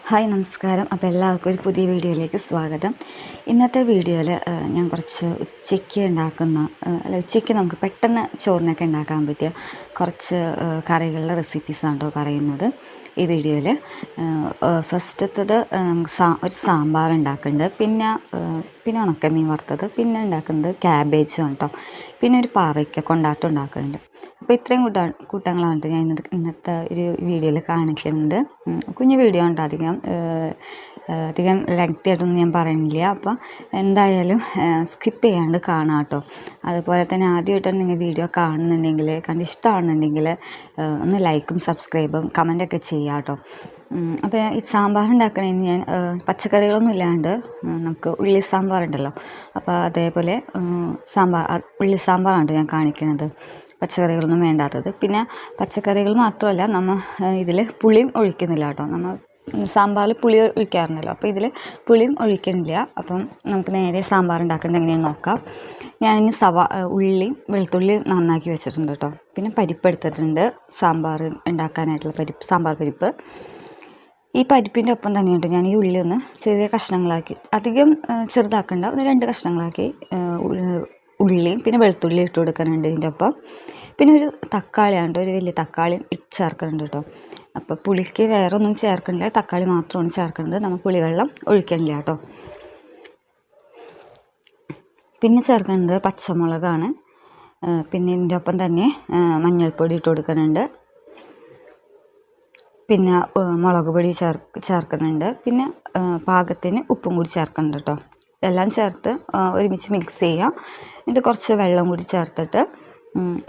Hi നമസ്കാരം. അപ്പോൾ എല്ലാവർക്കും ഒരു പുതിയ വീഡിയോയിലേക്ക് സ്വാഗതം. ഇന്നത്തെ വീഡിയോയിൽ ഞാൻ കുറച്ച് ഉച്ചയ്ക്ക് ഉണ്ടാക്കുന്ന ഉച്ചയ്ക്ക് നമുക്ക് പെട്ടെന്ന് ചോറിനൊക്കെ ഉണ്ടാക്കാൻ പറ്റിയ കുറച്ച് കറികളുടെ റെസിപ്പീസാണ് കേട്ടോ പറയുന്നത് ഈ വീഡിയോയിൽ. ഫസ്റ്റത്തത് നമുക്ക് ഒരു സാമ്പാർ ഉണ്ടാക്കുന്നുണ്ട്, പിന്നെ ഉണക്കമീൻ വറുത്തത്, പിന്നെ ഉണ്ടാക്കുന്നത് ക്യാബേജും കേട്ടോ, പിന്നെ ഒരു പാവയ്ക്ക കൊണ്ടാട്ടം ഉണ്ടാക്കുന്നുണ്ട്. അപ്പോൾ ഇത്രയും കൂട്ടങ്ങളാണ് ഞാൻ ഇന്നത്തെ ഒരു വീഡിയോയിൽ കാണിക്കുന്നുണ്ട്. കുഞ്ഞു വീഡിയോ ഉണ്ട്, അധികം ലെങ്തി ആയിട്ടൊന്നും ഞാൻ പറയുന്നില്ല. അപ്പോൾ എന്തായാലും സ്കിപ്പ് ചെയ്യാണ്ട് കാണാം കേട്ടോ. അതുപോലെ തന്നെ ആദ്യമായിട്ടാണ് നിങ്ങൾ വീഡിയോ കാണുന്നുണ്ടെങ്കിൽ, കണ്ട് ഇഷ്ടമാണെന്നുണ്ടെങ്കിൽ ഒന്ന് ലൈക്കും സബ്സ്ക്രൈബും കമൻറ്റൊക്കെ ചെയ്യാം കേട്ടോ. അപ്പോൾ ഈ സാമ്പാർ ഉണ്ടാക്കണമെങ്കിൽ ഞാൻ പച്ചക്കറികളൊന്നും ഇല്ലാണ്ട് നമുക്ക് ഉള്ളി സാമ്പാർ ഉണ്ടല്ലോ, അപ്പോൾ അതേപോലെ ഉള്ളി സാമ്പാറാണ് ഞാൻ കാണിക്കുന്നത്, പച്ചക്കറികളൊന്നും വേണ്ടാത്തത്. പിന്നെ പച്ചക്കറികൾ മാത്രമല്ല, നമ്മൾ ഇതിൽ പുളിയും ഒഴിക്കുന്നില്ല കേട്ടോ. നമ്മൾ സാമ്പാറിൽ പുളി ഒഴിക്കാറുണ്ടല്ലോ, അപ്പോൾ ഇതിൽ പുളിയും ഒഴിക്കുന്നില്ല. അപ്പം നമുക്ക് നേരെ സാമ്പാർ ഉണ്ടാക്കേണ്ടത് എങ്ങനെയാണെന്ന് നോക്കാം. ഞാനിന്ന് ഉള്ളിയും വെളുത്തുള്ളി നന്നാക്കി വെച്ചിട്ടുണ്ട് കേട്ടോ. പിന്നെ പരിപ്പ് എടുത്തിട്ടുണ്ട്, സാമ്പാർ ഉണ്ടാക്കാനായിട്ടുള്ള സാമ്പാർ പരിപ്പ്. ഈ പരിപ്പിൻ്റെ ഒപ്പം തന്നെയുണ്ട് ഞാൻ ഈ ഉള്ളി ഒന്ന് ചെറിയ കഷ്ണങ്ങളാക്കി, അധികം ചെറുതാക്കണ്ട, ഒന്ന് 2 കഷ്ണങ്ങളാക്കി ഉള്ളിയും പിന്നെ വെളുത്തുള്ളി ഇട്ട് കൊടുക്കാനുണ്ട് ഇതിൻ്റെ ഒപ്പം. പിന്നെ ഒരു തക്കാളിയാണ്, ഒരു വലിയ തക്കാളി ചേർക്കുന്നുണ്ട് കേട്ടോ. അപ്പോൾ പുളിക്ക് വേറെ ഒന്നും ചേർക്കണില്ല, തക്കാളി മാത്രമാണ് ചേർക്കുന്നത്. നമ്മൾ പുളിവെള്ളം ഒഴിക്കണില്ല കേട്ടോ. പിന്നെ ചേർക്കുന്നത് പച്ചമുളകാണ്. പിന്നെ ഇതിൻ്റെ ഒപ്പം തന്നെ മഞ്ഞൾപ്പൊടി ഇട്ട് കൊടുക്കുന്നുണ്ട്, പിന്നെ മുളക് പൊടി ചേർക്കുന്നുണ്ട്, പിന്നെ പാകത്തിന് ഉപ്പും കൂടി ചേർക്കുന്നുണ്ട് കേട്ടോ. എല്ലാം ചേർത്ത് ഒരുമിച്ച് മിക്സ് ചെയ്യാം. എന്നിട്ട് കുറച്ച് വെള്ളം കൂടി ചേർത്തിട്ട്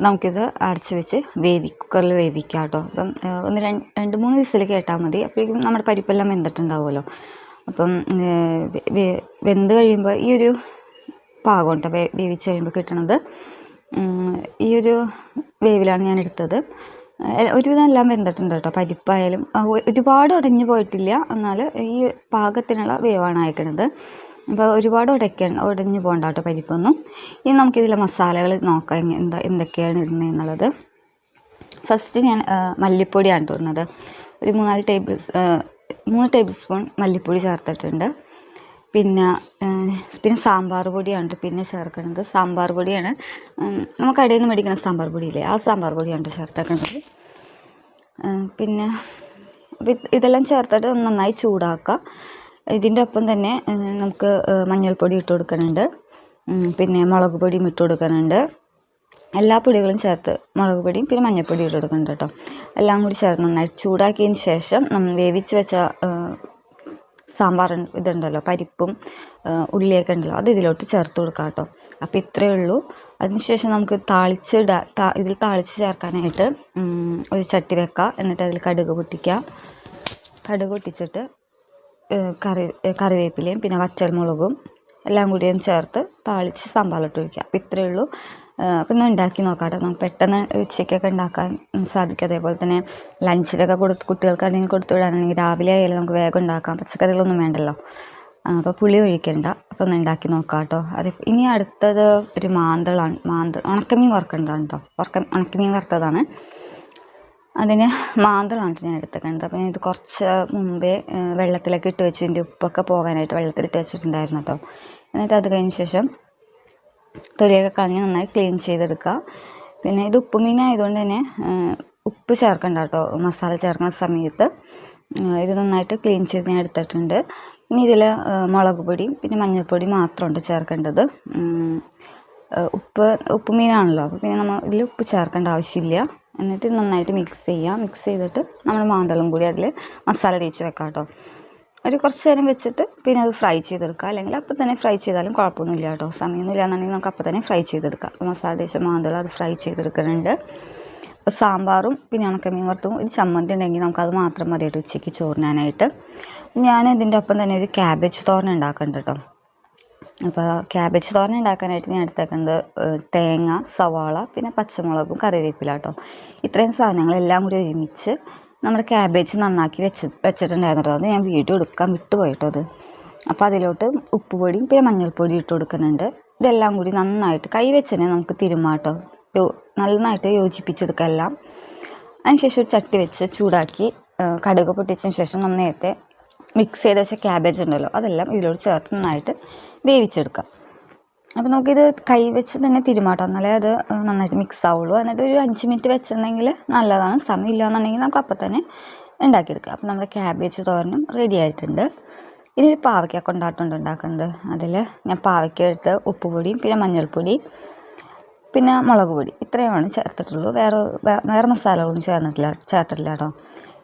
നമുക്കിത് അടച്ച് വെച്ച് കുക്കറിൽ വേവിക്കാം കേട്ടോ. അപ്പം ഒന്ന് 2-3 വിസിൽ കേട്ടാൽ മതി. അപ്പോഴേക്കും നമ്മുടെ പരിപ്പെല്ലാം വെന്തിട്ടുണ്ടാവുമല്ലോ. അപ്പം വെന്ത് കഴിയുമ്പോൾ ഈ ഒരു പാകം കേട്ടോ, വേവിച്ച് കഴിയുമ്പോൾ കിട്ടണത് ഈ ഒരു വേവിലാണ് ഞാൻ എടുത്തത്. ഒരുവിധം എല്ലാം വെന്തിട്ടുണ്ട് കേട്ടോ. പരിപ്പായാലും ഒരുപാട് ഉടഞ്ഞു പോയിട്ടില്ല, എന്നാൽ ഈ പാകത്തിനുള്ള വേവാണ് അയക്കണത്. അപ്പോൾ ഒരുപാട് ഉടഞ്ഞു പോകണ്ട കേട്ടോ പരിപ്പൊന്നും. ഇനി നമുക്കിതിലെ മസാലകൾ നോക്കാം, എന്തൊക്കെയാണ് ഇടുന്നത് എന്നുള്ളത്. ഫസ്റ്റ് ഞാൻ മല്ലിപ്പൊടിയാണ് ഇടുന്നത്. ഒരു 3 ടേബിൾ സ്പൂൺ മല്ലിപ്പൊടി ചേർത്തിട്ടുണ്ട്. പിന്നെ സാമ്പാർ പൊടിയാണ് പിന്നെ ചേർക്കുന്നത്. സാമ്പാർ പൊടിയാണ് നമുക്ക് കടയിൽ നിന്ന് മേടിക്കുന്ന സാമ്പാർ പൊടിയില്ലേ, ആ സാമ്പാർ പൊടിയാണ് ചേർത്തേക്കുന്നത്. പിന്നെ ഇതെല്ലാം ചേർത്തിട്ട് നന്നായി ചൂടാക്കുക. ഇതിൻ്റെ ഒപ്പം തന്നെ നമുക്ക് മഞ്ഞൾപ്പൊടി ഇട്ട് കൊടുക്കുന്നുണ്ട്, പിന്നെ മുളക് പൊടിയും ഇട്ട് കൊടുക്കുന്നുണ്ട്. എല്ലാ പൊടികളും ചേർത്ത്, മുളക് പൊടിയും പിന്നെ മഞ്ഞൾപ്പൊടി ഇട്ട് കൊടുക്കുന്നുണ്ട് കേട്ടോ. എല്ലാം കൂടി ചേർത്ത് നന്നായി ചൂടാക്കിയതിന് ശേഷം നമ്മൾ വേവിച്ച് വെച്ച സാമ്പാർ ഇതുണ്ടല്ലോ, പരിപ്പും ഉള്ളിയൊക്കെ ഉണ്ടല്ലോ, അത് ഇതിലോട്ട് ചേർത്ത് കൊടുക്കാം കേട്ടോ. അപ്പോൾ ഇത്രയേ ഉള്ളൂ. അതിനുശേഷം നമുക്ക് ഇതിൽ താളിച്ച് ചേർക്കാനായിട്ട് ഒരു ചട്ടി വെക്കുക. എന്നിട്ട് അതിൽ കടുക് പൊട്ടിച്ചിട്ട് കറിവേപ്പിലയും പിന്നെ വറ്റൽമുളകും എല്ലാം കൂടിയും ചേർത്ത് താളിച്ച് സാമ്പാറിലിട്ട് ഒഴിക്കുക. അപ്പോൾ ഇത്രയേ ഉള്ളൂ. അപ്പം ഒന്ന് ഉണ്ടാക്കി നോക്കാം കേട്ടോ. നമുക്ക് പെട്ടെന്ന് ഉച്ചയ്ക്കൊക്കെ ഉണ്ടാക്കാൻ സാധിക്കും. അതേപോലെ തന്നെ ലഞ്ചിലൊക്കെ കുട്ടികൾക്ക് അല്ലെങ്കിൽ കൊടുത്തു വിടാനാണെങ്കിൽ രാവിലെ ആയാലും നമുക്ക് വേഗം ഉണ്ടാക്കാം, പച്ചക്കറികളൊന്നും വേണ്ടല്ലോ. അപ്പോൾ പുളി ഒഴിക്കണ്ട. അപ്പോൾ ഒന്ന് ഉണ്ടാക്കി നോക്കാം കേട്ടോ. ഇനി അടുത്തത് ഒരു ഉണക്കമീൻ വറുക്കേണ്ടതാണ് കേട്ടോ. ഉണക്കമീൻ വറുത്തതാണ്. അതിന് മാന്തളാണ് ഞാൻ എടുത്തേക്കുന്നത്. അപ്പോൾ ഞാൻ ഇത് കുറച്ച് മുമ്പേ വെള്ളത്തിലൊക്കെ ഇട്ട് വെച്ചു, ഇതിൻ്റെ ഉപ്പൊക്കെ പോകാനായിട്ട് വെള്ളത്തിലിട്ട് വെച്ചിട്ടുണ്ടായിരുന്നു കേട്ടോ. എന്നിട്ട് അത് കഴിഞ്ഞ ശേഷം തൊലിയൊക്കെ കളഞ്ഞ് നന്നായി ക്ലീൻ ചെയ്തെടുക്കുക. പിന്നെ ഇത് ഉപ്പുമീൻ ആയതുകൊണ്ട് തന്നെ ഉപ്പ് ചേർക്കണ്ട കേട്ടോ മസാല ചേർക്കുന്ന സമയത്ത്. ഇത് നന്നായിട്ട് ക്ലീൻ ചെയ്ത് ഞാൻ എടുത്തിട്ടുണ്ട്. ഇനി ഇതിൽ മുളക് പൊടിയും പിന്നെ മഞ്ഞൾപ്പൊടി മാത്രമുണ്ട് ചേർക്കേണ്ടത്. ഉപ്പുമീനാണല്ലോ, അപ്പോൾ പിന്നെ നമ്മൾ ഇതിൽ ഉപ്പ് ചേർക്കേണ്ട ആവശ്യമില്ല. എന്നിട്ട് നന്നായിട്ട് മിക്സ് ചെയ്തിട്ട് നമ്മൾ മാന്തളും കൂടി അതിൽ മസാല തേച്ച് വെക്കാം കേട്ടോ. ഒരു കുറച്ച് നേരം വെച്ചിട്ട് പിന്നെ അത് ഫ്രൈ ചെയ്തെടുക്കുക. അല്ലെങ്കിൽ അപ്പം തന്നെ ഫ്രൈ ചെയ്താലും കുഴപ്പമൊന്നുമില്ല കേട്ടോ. സമയമൊന്നുമില്ല എന്നുണ്ടെങ്കിൽ നമുക്ക് അപ്പം തന്നെ ഫ്രൈ ചെയ്തെടുക്കാം. അപ്പോൾ മസാല തേച്ച മാന്തളം അത് ഫ്രൈ ചെയ്തെടുക്കുന്നുണ്ട്. അപ്പോൾ സാമ്പാറും പിന്നെ ഉണക്കമീൻ വറുത്തും ഒരു ചമ്മന്തി ഉണ്ടെങ്കിൽ നമുക്കത് മാത്രം മതിയായിട്ട് ഉച്ചയ്ക്ക് ചോറിനാനായിട്ട്. ഞാൻ ഇതിൻ്റെ ഒപ്പം തന്നെ ഒരു ക്യാബേജ് തോരൻ ഉണ്ടാക്കുന്നുണ്ട് കേട്ടോ. അപ്പോൾ ക്യാബേജ് തോരൻ ഉണ്ടാക്കാനായിട്ട് ഞാൻ എടുത്തേക്കുന്നത് തേങ്ങ, സവാള, പിന്നെ പച്ചമുളകും കറിവേപ്പില കേട്ടോ. ഇത്രയും സാധനങ്ങളെല്ലാം കൂടി ഒരുമിച്ച് നമ്മുടെ ക്യാബേജ് നന്നാക്കി വെച്ചിട്ടുണ്ടായിരുന്നു. അത് ഞാൻ വീഡിയോ എടുക്കാൻ വിട്ടുപോയിട്ടോ അത്. അപ്പോൾ അതിലോട്ട് ഉപ്പുപൊടിയും പിന്നെ മഞ്ഞൾപ്പൊടി ഇട്ട് കൊടുക്കുന്നുണ്ട്. ഇതെല്ലാം കൂടി നന്നായിട്ട് കൈ വെച്ച് തന്നെ നമുക്ക് തിരുമാട്ടോ, നന്നായിട്ട് യോജിപ്പിച്ചെടുക്കാം എല്ലാം. അതിനുശേഷം ഒരു ചട്ടി വെച്ച് ചൂടാക്കി കടുക് പൊട്ടിച്ചതിന് ശേഷം നമ്മൾ നേരത്തെ മിക്സ് ചെയ്ത് വെച്ച ക്യാബേജ് ഉണ്ടല്ലോ അതെല്ലാം ഇതിലോട്ട് ചേർത്ത് നന്നായിട്ട് വേവിച്ചെടുക്കാം. അപ്പോൾ നമുക്കിത് കൈ വെച്ച് തന്നെ തിരുമാട്ടാം, എന്നാലേ അത് നന്നായിട്ട് മിക്സ് ആവുള്ളൂ. എന്നിട്ട് ഒരു 5 മിനിറ്റ് വെച്ചിട്ടുണ്ടെങ്കിൽ നല്ലതാണ്. സമയമില്ല എന്നുണ്ടെങ്കിൽ നമുക്ക് അപ്പം തന്നെ ഉണ്ടാക്കിയെടുക്കാം. അപ്പോൾ നമ്മുടെ ക്യാബേജ് തോരനും റെഡി ആയിട്ടുണ്ട്. ഇനി ഒരു പാവയ്ക്ക കൊണ്ടാട്ടമുണ്ട് ഉണ്ടാക്കുന്നത്. അതിൽ ഞാൻ പാവയ്ക്ക എടുത്ത് ഉപ്പുപൊടിയും പിന്നെ മഞ്ഞൾപ്പൊടി പിന്നെ മുളക് പൊടി ഇത്രയുമാണ് ചേർത്തിട്ടുള്ളൂ. വേറെ മസാലകളൊന്നും ചേർത്തിട്ടില്ല കേട്ടോ.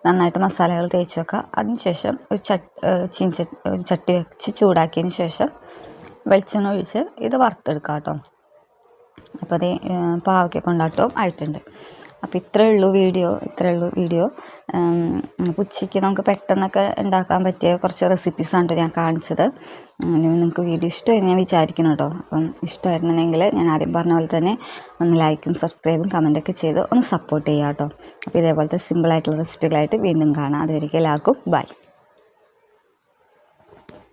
നന്നായിട്ട് മസാലകൾ തേച്ച് വെക്കുക. അതിനുശേഷം ഒരു ചട്ടി വെച്ച് ചൂടാക്കിയതിന് ശേഷം വെളിച്ചെണ്ണ ഒഴിച്ച് ഇത് വറുത്തെടുക്കാം കേട്ടോ. അപ്പോൾ അത് പാവയ്ക്ക കൊണ്ടാട്ടവും ആയിട്ടുണ്ട്. അപ്പോൾ ഇത്രയേ ഉള്ളൂ വീഡിയോ. ഉച്ചയ്ക്ക് നമുക്ക് പെട്ടെന്നൊക്കെ ഉണ്ടാക്കാൻ പറ്റിയ കുറച്ച് റെസിപ്പീസാണ് ഞാൻ കാണിച്ചത്. നിങ്ങൾക്ക് വീഡിയോ ഇഷ്ടമായി ഞാൻ വിചാരിക്കുന്നു കേട്ടോ. അപ്പം ഇഷ്ടമായിരുന്നുണ്ടെങ്കിൽ ഞാൻ ആദ്യം പറഞ്ഞ പോലെ തന്നെ ഒന്ന് ലൈക്കും സബ്സ്ക്രൈബും കമൻറ്റൊക്കെ ചെയ്ത് ഒന്ന് സപ്പോർട്ട് ചെയ്യാം കേട്ടോ. അപ്പോൾ ഇതേപോലത്തെ സിമ്പിളായിട്ടുള്ള റെസിപ്പികളായിട്ട് വീണ്ടും കാണാം. അതുവരെയ്ക്കും എല്ലാവർക്കും ബൈ.